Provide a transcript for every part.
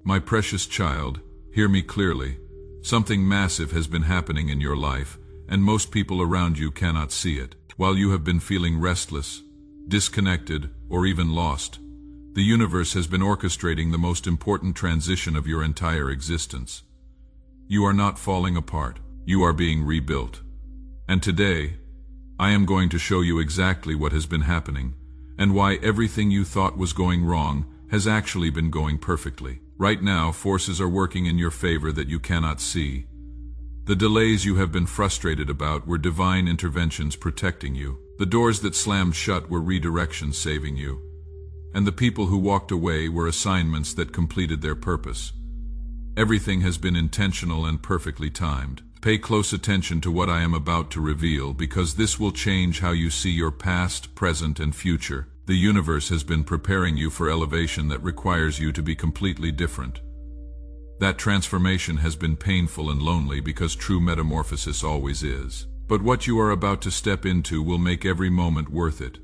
My precious child, hear me clearly. Something massive has been happening in your life, and most people around you cannot see it. While you have been feeling restless, disconnected, or even lost, the universe has been orchestrating the most important transition of your entire existence. You are not falling apart. You are being rebuilt. And today, I am going to show you exactly what has been happening, and why everything you thought was going wrong has actually been going perfectly. Right now, forces are working in your favor that you cannot see. The delays you have been frustrated about were divine interventions protecting you. The doors that slammed shut were redirections saving you. And the people who walked away were assignments that completed their purpose. Everything has been intentional and perfectly timed. Pay close attention to what I am about to reveal, because this will change how you see your past, present, and future. The universe has been preparing you for elevation that requires you to be completely different. That transformation has been painful and lonely because true metamorphosis always is. But what you are about to step into will make every moment worth it.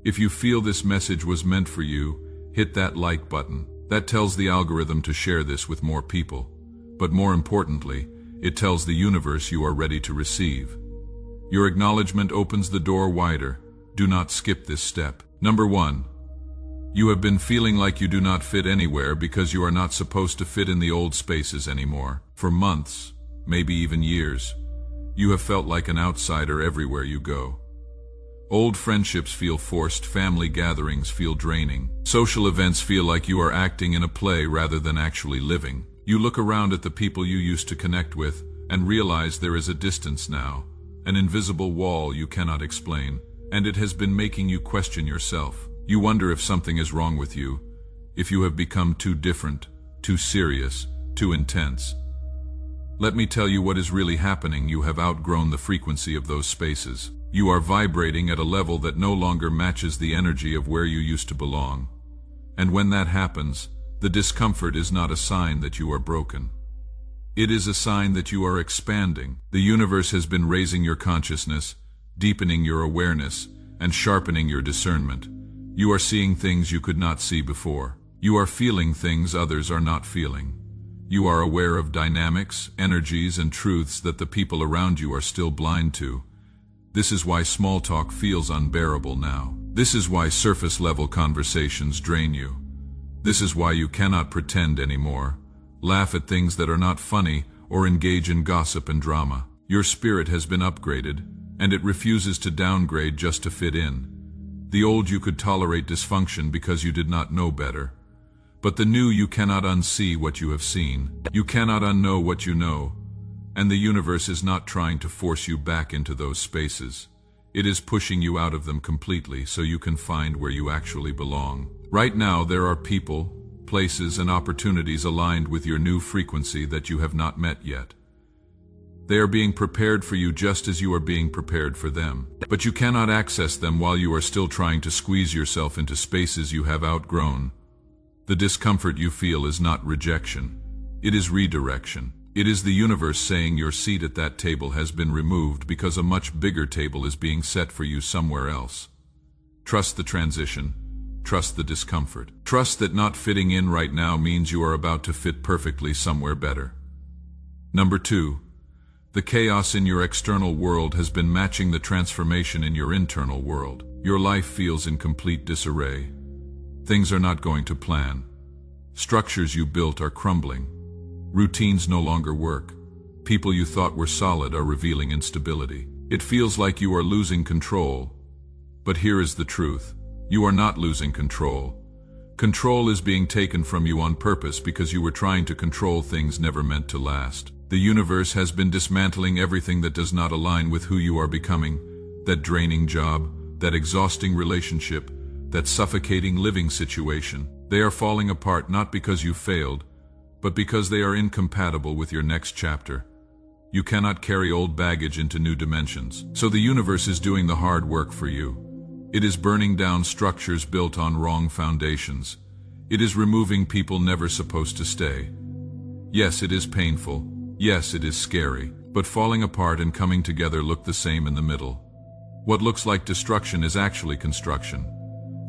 If you feel this message was meant for you, hit that like button. That tells the algorithm to share this with more people. But more importantly, it tells the universe you are ready to receive. Your acknowledgement opens the door wider. Do not skip this step. Number 1. You have been feeling like you do not fit anywhere because you are not supposed to fit in the old spaces anymore. For months, maybe even years, you have felt like an outsider everywhere you go. Old friendships feel forced, family gatherings feel draining. Social events feel like you are acting in a play rather than actually living. You look around at the people you used to connect with and realize there is a distance now, an invisible wall you cannot explain, and it has been making you question yourself. You wonder if something is wrong with you, if you have become too different, too serious, too intense. Let me tell you what is really happening. You have outgrown the frequency of those spaces. You are vibrating at a level that no longer matches the energy of where you used to belong. And when that happens, the discomfort is not a sign that you are broken. It is a sign that you are expanding. The universe has been raising your consciousness, deepening your awareness, and sharpening your discernment. You are seeing things you could not see before. You are feeling things others are not feeling. You are aware of dynamics, energies, and truths that the people around you are still blind to. This is why small talk feels unbearable now. This is why surface-level conversations drain you. This is why you cannot pretend anymore, laugh at things that are not funny, or engage in gossip and drama. Your spirit has been upgraded, and it refuses to downgrade just to fit in. The old you could tolerate dysfunction because you did not know better. But the new you cannot unsee what you have seen. You cannot unknow what you know. And the universe is not trying to force you back into those spaces. It is pushing you out of them completely so you can find where you actually belong. Right now there are people, places, and opportunities aligned with your new frequency that you have not met yet. They are being prepared for you just as you are being prepared for them. But you cannot access them while you are still trying to squeeze yourself into spaces you have outgrown. The discomfort you feel is not rejection. It is redirection. It is the universe saying your seat at that table has been removed because a much bigger table is being set for you somewhere else. Trust the transition. Trust the discomfort. Trust that not fitting in right now means you are about to fit perfectly somewhere better. Number 2. The chaos in your external world has been matching the transformation in your internal world. Your life feels in complete disarray. Things are not going to plan. Structures you built are crumbling. Routines no longer work. People you thought were solid are revealing instability. It feels like you are losing control. But here is the truth. You are not losing control. Control is being taken from you on purpose because you were trying to control things never meant to last. The universe has been dismantling everything that does not align with who you are becoming. That draining job, that exhausting relationship, that suffocating living situation. They are falling apart not because you failed, but because they are incompatible with your next chapter. You cannot carry old baggage into new dimensions. So the universe is doing the hard work for you. It is burning down structures built on wrong foundations. It is removing people never supposed to stay. Yes, it is painful. Yes, it is scary. But falling apart and coming together look the same in the middle. What looks like destruction is actually construction.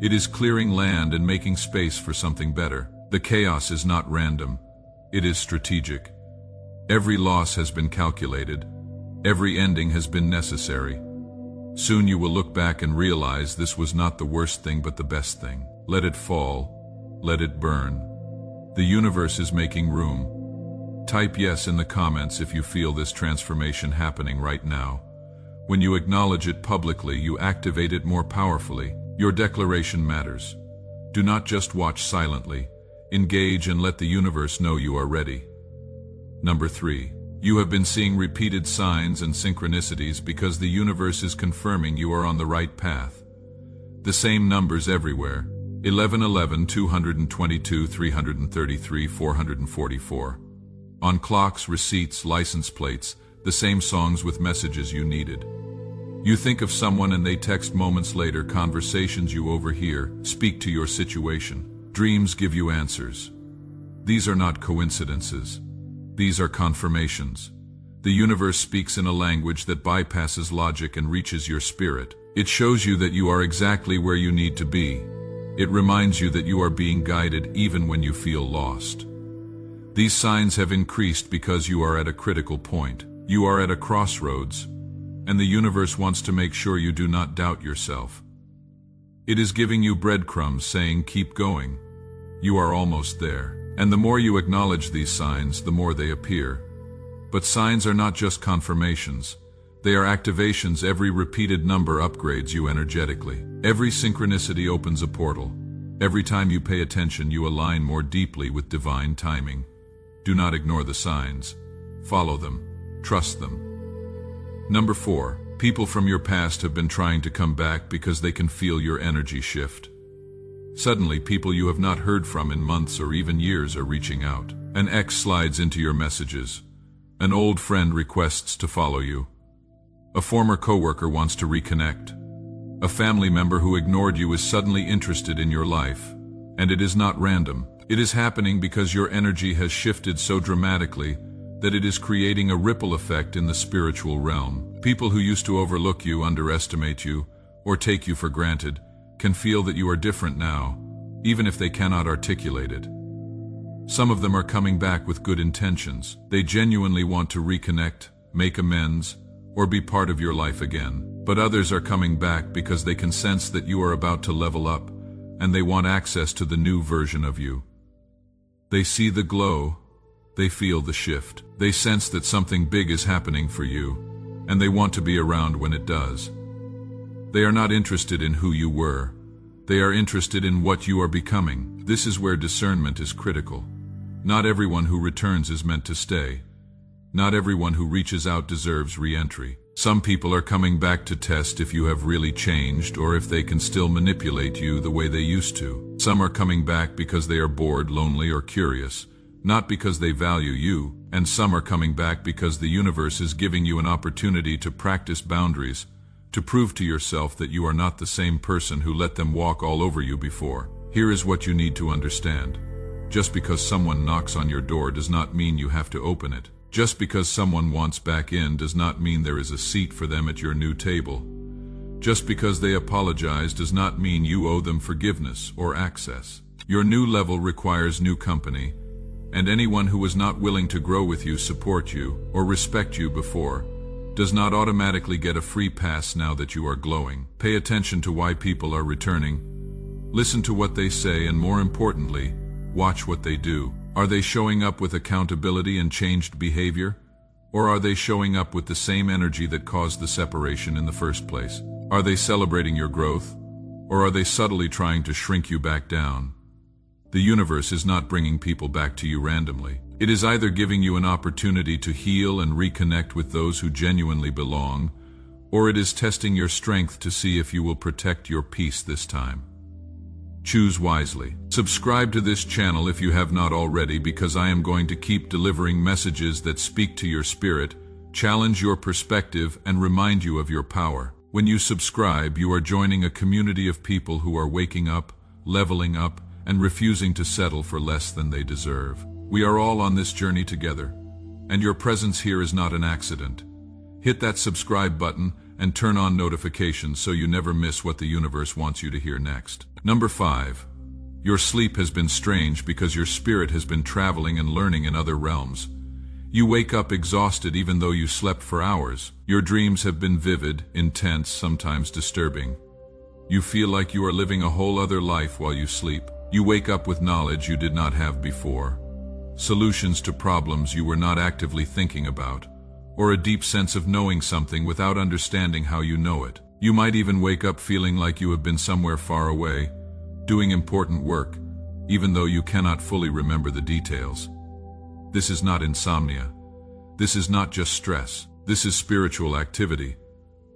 It is clearing land and making space for something better. The chaos is not random. It is strategic. Every loss has been calculated. Every ending has been necessary. Soon you will look back and realize this was not the worst thing but the best thing. Let it fall. Let it burn. The universe is making room. Type yes in the comments if you feel this transformation happening right now. When you acknowledge it publicly, you activate it more powerfully. Your declaration matters. Do not just watch silently. Engage and let the universe know you are ready. Number 3. You have been seeing repeated signs and synchronicities because the universe is confirming you are on the right path. The same numbers everywhere. 1111, 222, 333, 444. On clocks, receipts, license plates, the same songs with messages you needed. You think of someone and they text moments later. Conversations you overhear speak to your situation. Dreams give you answers. These are not coincidences. These are confirmations. The universe speaks in a language that bypasses logic and reaches your spirit. It shows you that you are exactly where you need to be. It reminds you that you are being guided even when you feel lost. These signs have increased because you are at a critical point. You are at a crossroads, and the universe wants to make sure you do not doubt yourself. It is giving you breadcrumbs saying, keep going. You are almost there. And the more you acknowledge these signs, the more they appear. But signs are not just confirmations. They are activations. Every repeated number upgrades you energetically. Every synchronicity opens a portal. Every time you pay attention, you align more deeply with divine timing. Do not ignore the signs. Follow them. Trust them. Number 4. People from your past have been trying to come back because they can feel your energy shift. Suddenly, people you have not heard from in months or even years are reaching out. An ex slides into your messages. An old friend requests to follow you. A former coworker wants to reconnect. A family member who ignored you is suddenly interested in your life. And it is not random. It is happening because your energy has shifted so dramatically that it is creating a ripple effect in the spiritual realm. People who used to overlook you, underestimate you, or take you for granted can feel that you are different now, even if they cannot articulate it. Some of them are coming back with good intentions. They genuinely want to reconnect, make amends, or be part of your life again. But others are coming back because they can sense that you are about to level up, and they want access to the new version of you. They see the glow, they feel the shift. They sense that something big is happening for you, and they want to be around when it does. They are not interested in who you were. They are interested in what you are becoming. This is where discernment is critical. Not everyone who returns is meant to stay. Not everyone who reaches out deserves re-entry. Some people are coming back to test if you have really changed or if they can still manipulate you the way they used to. Some are coming back because they are bored, lonely, or curious, not because they value you. And some are coming back because the universe is giving you an opportunity to practice boundaries, to prove to yourself that you are not the same person who let them walk all over you before. Here is what you need to understand. Just because someone knocks on your door does not mean you have to open it. Just because someone wants back in does not mean there is a seat for them at your new table. Just because they apologize does not mean you owe them forgiveness or access. Your new level requires new company, and anyone who was not willing to grow with you, support you, or respect you before does not automatically get a free pass now that you are glowing. Pay attention to why people are returning. Listen to what they say, and more importantly, watch what they do. Are they showing up with accountability and changed behavior? Or are they showing up with the same energy that caused the separation in the first place? Are they celebrating your growth? Or are they subtly trying to shrink you back down? The universe is not bringing people back to you randomly. It is either giving you an opportunity to heal and reconnect with those who genuinely belong, or it is testing your strength to see if you will protect your peace this time. Choose wisely. Subscribe to this channel if you have not already, because I am going to keep delivering messages that speak to your spirit, challenge your perspective, and remind you of your power. When you subscribe, you are joining a community of people who are waking up, leveling up, and refusing to settle for less than they deserve. We are all on this journey together, and your presence here is not an accident. Hit that subscribe button and turn on notifications so you never miss what the universe wants you to hear next. Number 5. Your sleep has been strange because your spirit has been traveling and learning in other realms. You wake up exhausted even though you slept for hours. Your dreams have been vivid, intense, sometimes disturbing. You feel like you are living a whole other life while you sleep. You wake up with knowledge you did not have before, solutions to problems you were not actively thinking about, or a deep sense of knowing something without understanding how you know it. You might even wake up feeling like you have been somewhere far away, doing important work, even though you cannot fully remember the details. This is not insomnia. This is not just stress. This is spiritual activity.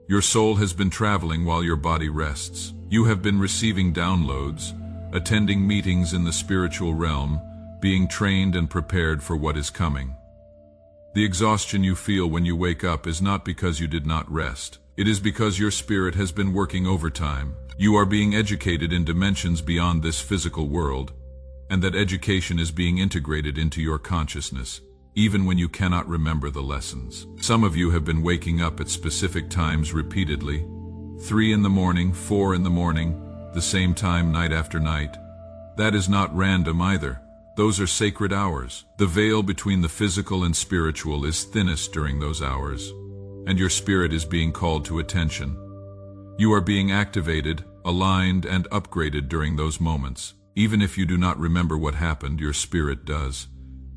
Your soul has been traveling while your body rests. You have been receiving downloads, attending meetings in the spiritual realm, being trained and prepared for what is coming. The exhaustion you feel when you wake up is not because you did not rest. It is because your spirit has been working overtime. You are being educated in dimensions beyond this physical world, and that education is being integrated into your consciousness, even when you cannot remember the lessons. Some of you have been waking up at specific times repeatedly, 3 in the morning, 4 in the morning, the same time night after night. That is not random either. Those are sacred hours. The veil between the physical and spiritual is thinnest during those hours, and your spirit is being called to attention. You are being activated, aligned, and upgraded during those moments. Even if you do not remember what happened, your spirit does.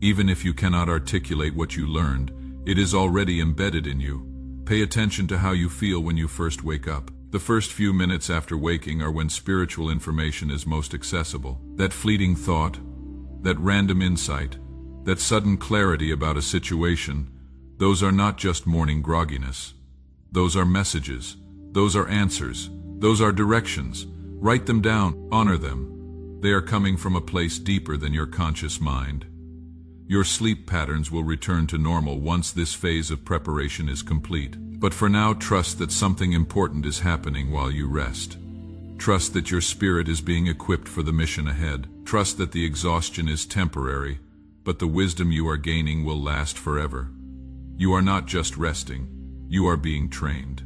Even if you cannot articulate what you learned, it is already embedded in you. Pay attention to how you feel when you first wake up. The first few minutes after waking are when spiritual information is most accessible. That fleeting thought, that random insight, that sudden clarity about a situation, those are not just morning grogginess. Those are messages. Those are answers. Those are directions. Write them down. Honor them. They are coming from a place deeper than your conscious mind. Your sleep patterns will return to normal once this phase of preparation is complete. But for now, trust that something important is happening while you rest. Trust that your spirit is being equipped for the mission ahead. Trust that the exhaustion is temporary, but the wisdom you are gaining will last forever. You are not just resting, you are being trained.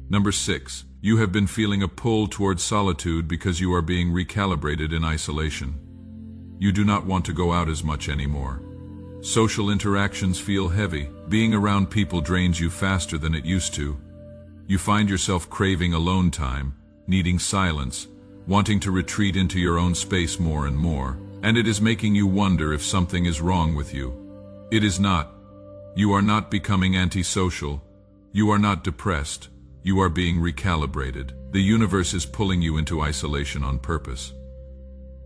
Number 6, you have been feeling a pull towards solitude because you are being recalibrated in isolation. You do not want to go out as much anymore. Social interactions feel heavy. Being around people drains you faster than it used to. You find yourself craving alone time, needing silence, wanting to retreat into your own space more and more, and it is making you wonder if something is wrong with you. It is not. You are not becoming antisocial. You are not depressed. You are being recalibrated. The universe is pulling you into isolation on purpose.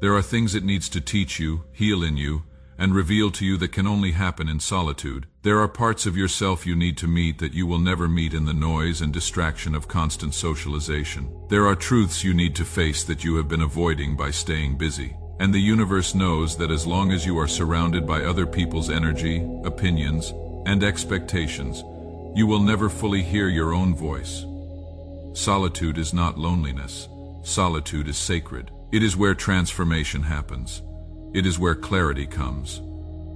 There are things it needs to teach you, heal in you, and reveal to you that can only happen in solitude. There are parts of yourself you need to meet that you will never meet in the noise and distraction of constant socialization. There are truths you need to face that you have been avoiding by staying busy. And the universe knows that as long as you are surrounded by other people's energy, opinions, and expectations, you will never fully hear your own voice. Solitude is not loneliness. Solitude is sacred. It is where transformation happens. It is where clarity comes.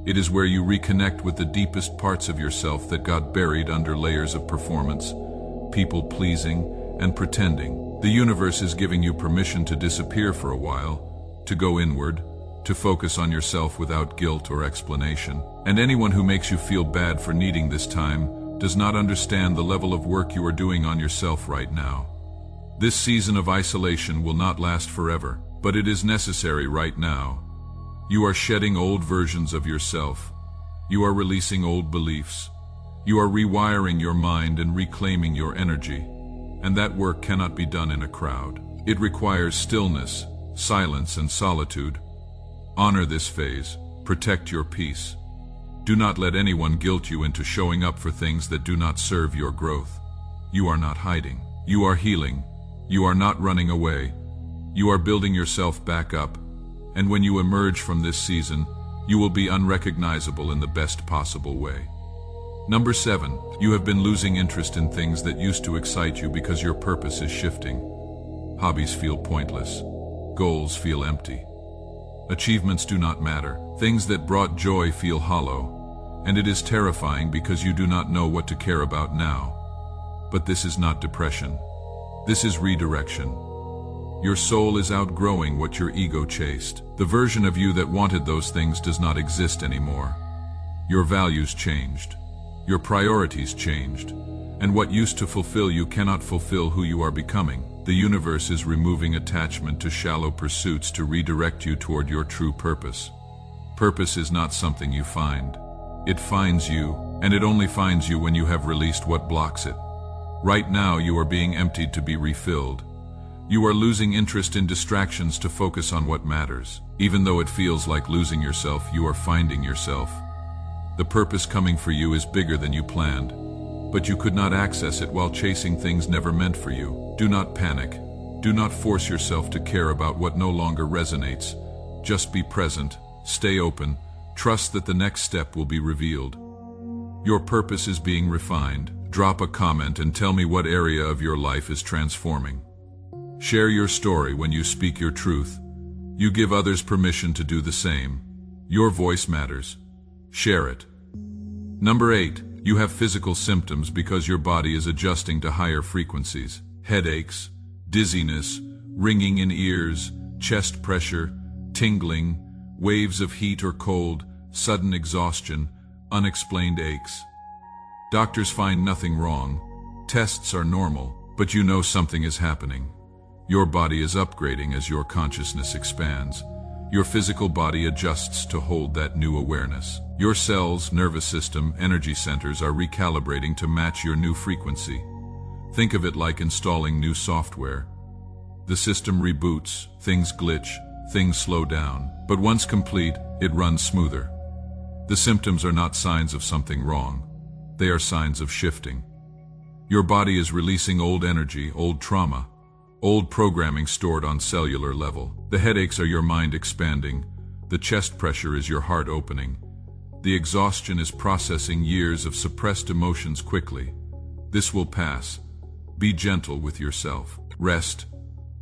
It is where you reconnect with the deepest parts of yourself that got buried under layers of performance, people-pleasing, and pretending. The universe is giving you permission to disappear for a while, to go inward, to focus on yourself without guilt or explanation. And anyone who makes you feel bad for needing this time does not understand the level of work you are doing on yourself right now. This season of isolation will not last forever, but it is necessary right now. You are shedding old versions of yourself. You are releasing old beliefs. You are rewiring your mind and reclaiming your energy. And that work cannot be done in a crowd. It requires stillness, silence, and solitude. Honor this phase. Protect your peace. Do not let anyone guilt you into showing up for things that do not serve your growth. You are not hiding. You are healing. You are not running away. You are building yourself back up. And when you emerge from this season, you will be unrecognizable in the best possible way. Number 7, you have been losing interest in things that used to excite you because your purpose is shifting. Hobbies feel pointless. Goals feel empty. Achievements do not matter. Things that brought joy feel hollow. And it is terrifying because you do not know what to care about now. But this is not depression. This is redirection. Your soul is outgrowing what your ego chased. The version of you that wanted those things does not exist anymore. Your values changed. Your priorities changed. And what used to fulfill you cannot fulfill who you are becoming. The universe is removing attachment to shallow pursuits to redirect you toward your true purpose. Purpose is not something you find. It finds you, and it only finds you when you have released what blocks it. Right now you are being emptied to be refilled. You are losing interest in distractions to focus on what matters. Even though it feels like losing yourself, you are finding yourself. The purpose coming for you is bigger than you planned, but you could not access it while chasing things never meant for you. Do not panic. Do not force yourself to care about what no longer resonates. Just be present, stay open, trust that the next step will be revealed. Your purpose is being refined. Drop a comment and tell me what area of your life is transforming. Share your story when you speak your truth. You give others permission to do the same. Your voice matters. Share it. Number 8. You have physical symptoms because your body is adjusting to higher frequencies. Headaches, dizziness, ringing in ears, chest pressure, tingling, waves of heat or cold, sudden exhaustion, unexplained aches. Doctors find nothing wrong. Tests are normal, but you know something is happening. Your body is upgrading as your consciousness expands. Your physical body adjusts to hold that new awareness. Your cells, nervous system, energy centers are recalibrating to match your new frequency. Think of it like installing new software. The system reboots, things glitch, things slow down, but once complete, it runs smoother. The symptoms are not signs of something wrong. They are signs of shifting. Your body is releasing old energy, old trauma, old programming stored on cellular level. The headaches are your mind expanding. The chest pressure is your heart opening. The exhaustion is processing years of suppressed emotions quickly. This will pass. Be gentle with yourself. Rest.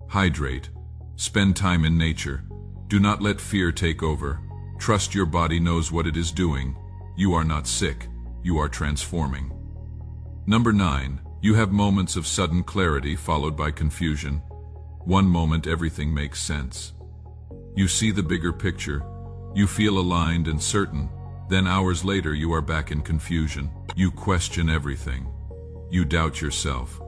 Hydrate. Spend time in nature. Do not let fear take over. Trust your body knows what it is doing. You are not sick. You are transforming. Number 9. You have moments of sudden clarity followed by confusion. One moment everything makes sense. You see the bigger picture. You feel aligned and certain. Then hours later you are back in confusion. You question everything. You doubt yourself.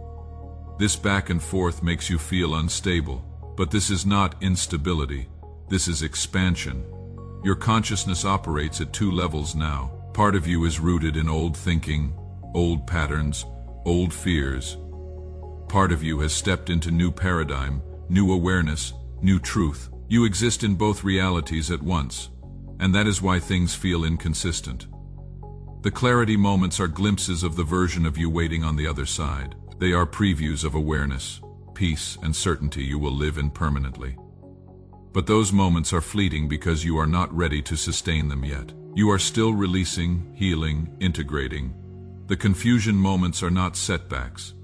This back and forth makes you feel unstable. But this is not instability. This is expansion. Your consciousness operates at 2 levels now. Part of you is rooted in old thinking, old patterns, old fears. Part of you has stepped into new paradigm, new awareness, new truth. You exist in both realities at once, and that is why things feel inconsistent. The clarity moments are glimpses of the version of you waiting on the other side. They are previews of awareness, peace, and certainty you will live in permanently. But those moments are fleeting because you are not ready to sustain them yet. You are still releasing, healing, integrating. The confusion moments are not setbacks.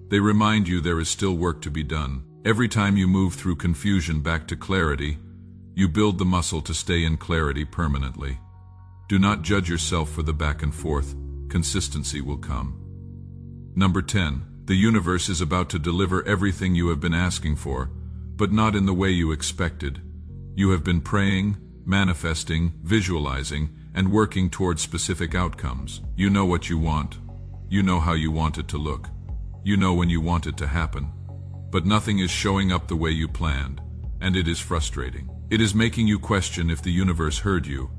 They remind you there is still work to be done. Every time you move through confusion back to clarity, you build the muscle to stay in clarity permanently. Do not judge yourself for the back and forth. Consistency will come. Number 10. The universe is about to deliver everything you have been asking for, but not in the way you expected. You have been praying, manifesting, visualizing, and working towards specific outcomes. You know what you want. You know how you want it to look. You know when you want it to happen. But nothing is showing up the way you planned, and it is frustrating. It is making you question if the universe heard you,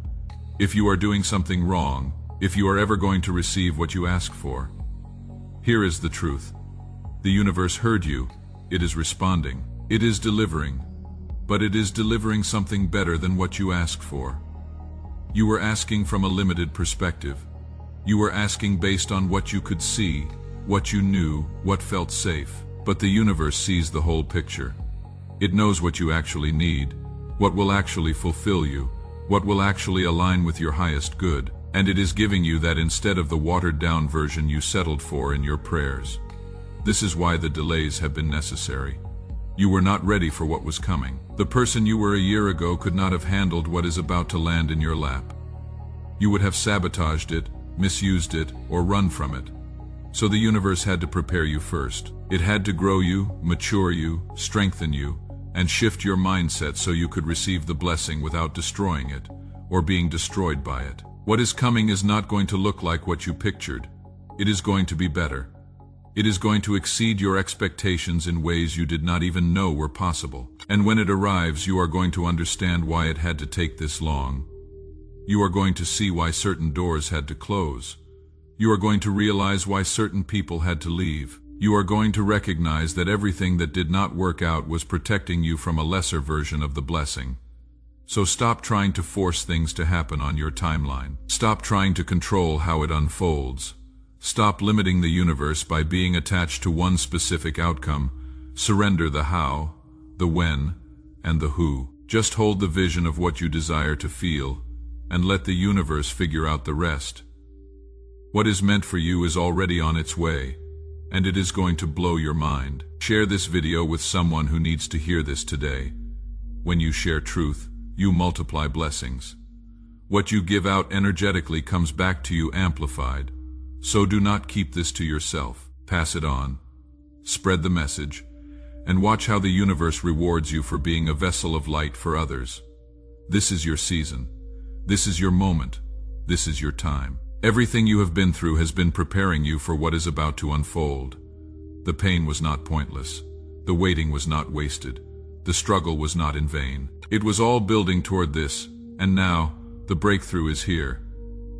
if you are doing something wrong, if you are ever going to receive what you ask for. Here is the truth. The universe heard you. It is responding. It is delivering. But it is delivering something better than what you asked for. You were asking from a limited perspective. You were asking based on what you could see, what you knew, what felt safe. But the universe sees the whole picture. It knows what you actually need, what will actually fulfill you, what will actually align with your highest good, and it is giving you that instead of the watered-down version you settled for in your prayers. This is why the delays have been necessary. You were not ready for what was coming. The person you were a year ago could not have handled what is about to land in your lap. You would have sabotaged it, misused it, or run from it. So the universe had to prepare you first. It had to grow you, mature you, strengthen you, and shift your mindset so you could receive the blessing without destroying it or being destroyed by it. What is coming is not going to look like what you pictured. It is going to be better. It is going to exceed your expectations in ways you did not even know were possible. And when it arrives, you are going to understand why it had to take this long. You are going to see why certain doors had to close. You are going to realize why certain people had to leave. You are going to recognize that everything that did not work out was protecting you from a lesser version of the blessing. So stop trying to force things to happen on your timeline. Stop trying to control how it unfolds. Stop limiting the universe by being attached to one specific outcome. Surrender the how, the when, and the who. Just hold the vision of what you desire to feel, and let the universe figure out the rest. What is meant for you is already on its way, and it is going to blow your mind. Share this video with someone who needs to hear this today. When you share truth, you multiply blessings. What you give out energetically comes back to you amplified. So do not keep this to yourself. Pass it on. Spread the message, and watch how the universe rewards you for being a vessel of light for others. This is your season. This is your moment. This is your time. Everything you have been through has been preparing you for what is about to unfold. The pain was not pointless. The waiting was not wasted. The struggle was not in vain. It was all building toward this, and now the breakthrough is here.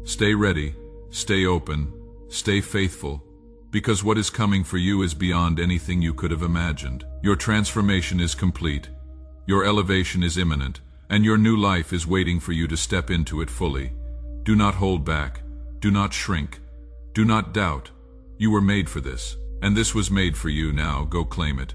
Stay ready, stay open, stay faithful, because what is coming for you is beyond anything you could have imagined. Your transformation is complete, your elevation is imminent, and your new life is waiting for you to step into it fully. Do not hold back, do not shrink, do not doubt. You were made for this, and this was made for you. Now go claim it.